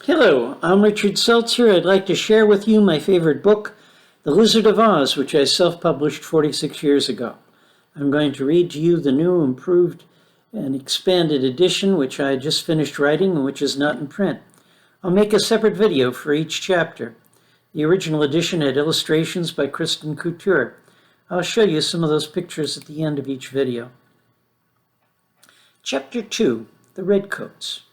Hello, I'm Richard Seltzer. I'd like to share with you my favorite book, The Lizard of Oz, which I self-published 46 years ago. I'm going to read to you the new, improved, and expanded edition, which I just finished writing and which is not in print. I'll make a separate video for each chapter. The original edition had illustrations by Christin Couture. I'll show you some of those pictures at the end of each video. Chapter 2, The Redcoats.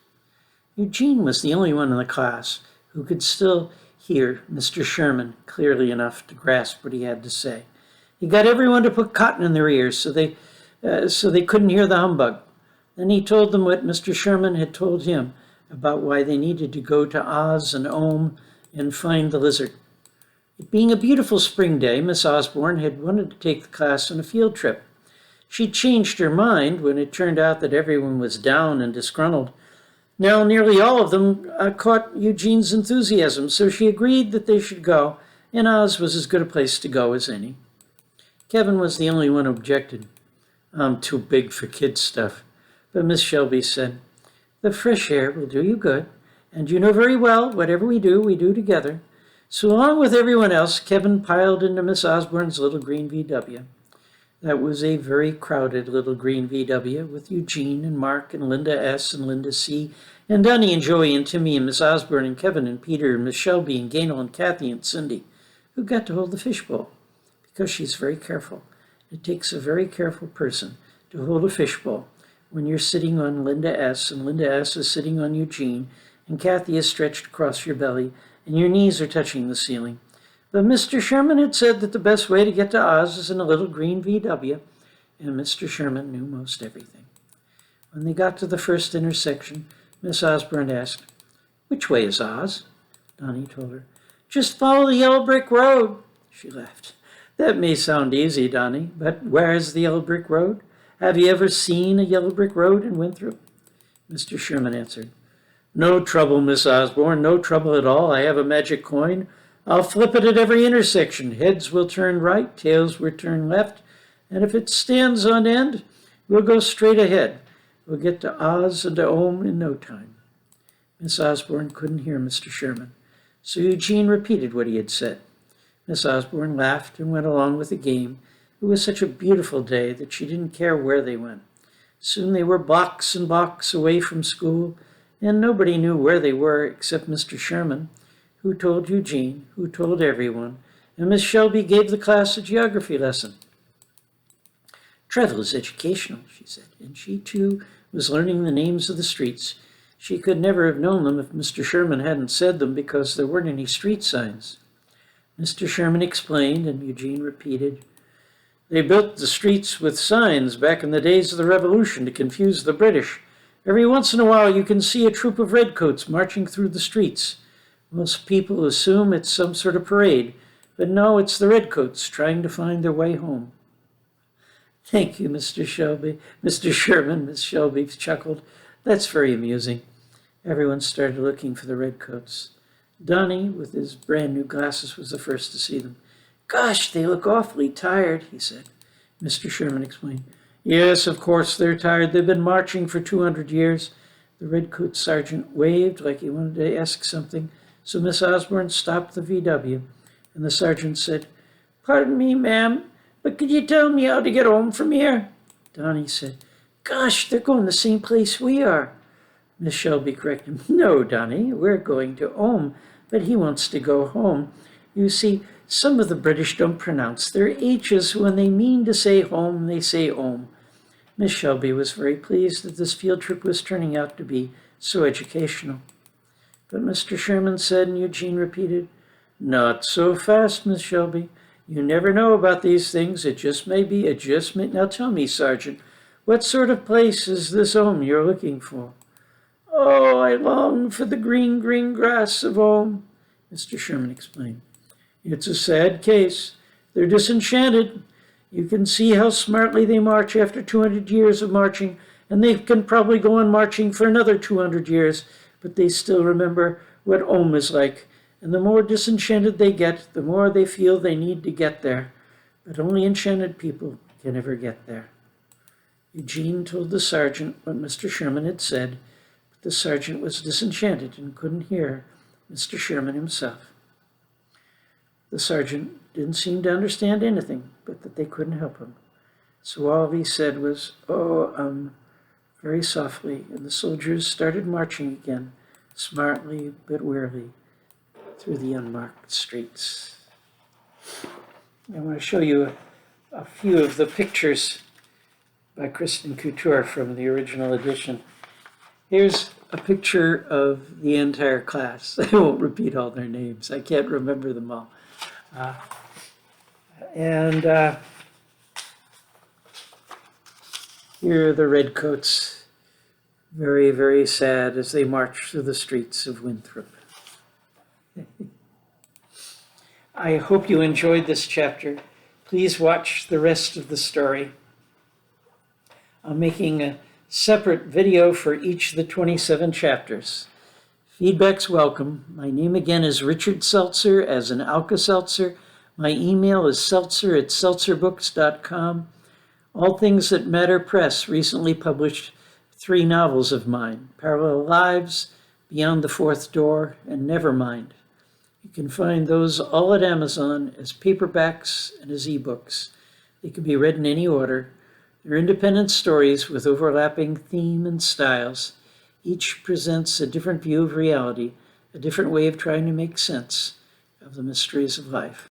Eugene was the only one in the class who could still hear Mr. Sherman clearly enough to grasp what he had to say. He got everyone to put cotton in their ears so they couldn't hear the humbug. Then he told them what Mr. Sherman had told him about why they needed to go to Oz and Ohm and find the lizard. It being a beautiful spring day, Miss Osborne had wanted to take the class on a field trip. She'd changed her mind when it turned out that everyone was down and disgruntled. Now, nearly all of them caught Eugene's enthusiasm, so she agreed that they should go, and Oz was as good a place to go as any. Kevin was the only one who objected. I'm too big for kid stuff. But Miss Shelby said, the fresh air will do you good, and you know very well whatever we do together. So along with everyone else, Kevin piled into Miss Osborne's little green VW. That was a very crowded little green VW with Eugene and Mark and Linda S. and Linda C. and Donnie and Joey and Timmy and Miss Osborne and Kevin and Peter and Miss Shelby and Gaynell and Kathy and Cindy, who got to hold the fishbowl because she's very careful. It takes a very careful person to hold a fishbowl when you're sitting on Linda S. and Linda S. is sitting on Eugene and Kathy is stretched across your belly and your knees are touching the ceiling. But Mr. Sherman had said that the best way to get to Oz is in a little green VW, and Mr. Sherman knew most everything. When they got to the first intersection, Miss Osborne asked, which way is Oz? Donnie told her, just follow the yellow brick road. She laughed. That may sound easy, Donnie, but where is the yellow brick road? Have you ever seen a yellow brick road in Winthrop? Mr. Sherman answered, no trouble, Miss Osborne, no trouble at all. I have a magic coin. I'll flip it at every intersection. Heads will turn right, tails will turn left, and if it stands on end, we'll go straight ahead. We'll get to Oz and to Ohm in no time. Miss Osborne couldn't hear Mr. Sherman, so Eugene repeated what he had said. Miss Osborne laughed and went along with the game. It was such a beautiful day that she didn't care where they went. Soon they were blocks and blocks away from school, and nobody knew where they were except Mr. Sherman, who told Eugene, who told everyone, and Miss Shelby gave the class a geography lesson. Travel is educational, she said, and she, too, was learning the names of the streets. She could never have known them if Mr. Sherman hadn't said them because there weren't any street signs. Mr. Sherman explained, and Eugene repeated, they built the streets with signs back in the days of the Revolution to confuse the British. Every once in a while you can see a troop of redcoats marching through the streets. Most people assume it's some sort of parade, but no, it's the Redcoats trying to find their way home. Thank you, Mr. Shelby. Mr. Sherman, Miss Shelby chuckled. That's very amusing. Everyone started looking for the Redcoats. Donnie, with his brand new glasses, was the first to see them. Gosh, they look awfully tired, he said. Mr. Sherman explained. Yes, of course they're tired. They've been marching for 200 years. The Redcoat sergeant waved like he wanted to ask something. So Miss Osborne stopped the VW, and the sergeant said, pardon me, ma'am, but could you tell me how to get home from here? Donnie said, gosh, they're going the same place we are. Miss Shelby corrected him, no, Donnie, we're going to Ohm, but he wants to go home. You see, some of the British don't pronounce their H's when they mean to say home, they say Ohm. Miss Shelby was very pleased that this field trip was turning out to be so educational. But Mr. Sherman said, and Eugene repeated, not so fast, Miss Shelby. You never know about these things. It just may be, it just may. Now tell me, Sergeant, what sort of place is this Ohm you're looking for? Oh, I long for the green, green grass of Ohm, Mr. Sherman explained. It's a sad case. They're disenchanted. You can see how smartly they march after 200 years of marching, and they can probably go on marching for another 200 years, but they still remember what Ohm is like, and the more disenchanted they get, the more they feel they need to get there. But only enchanted people can ever get there. Eugene told the sergeant what Mr. Sherman had said, but The sergeant was disenchanted and couldn't hear Mr. Sherman himself. The sergeant didn't seem to understand anything, but that they couldn't help him. So all he said was, very softly, and the soldiers started marching again, smartly but wearily, through the unmarked streets. I want to show you a few of the pictures by Christin Couture from the original edition. Here's a picture of the entire class. I won't repeat all their names. I can't remember them all. Here are the Redcoats, very, very sad as they march through the streets of Winthrop. I hope you enjoyed this chapter. Please watch the rest of the story. I'm making a separate video for each of the 27 chapters. Feedback's welcome. My name again is Richard Seltzer, as in Alka-Seltzer. My email is seltzer@seltzerbooks.com. All Things That Matter Press recently published 3 novels of mine, Parallel Lives, Beyond the Fourth Door, and Nevermind. You can find those all at Amazon as paperbacks and as ebooks. They can be read in any order. They're independent stories with overlapping theme and styles. Each presents a different view of reality, a different way of trying to make sense of the mysteries of life.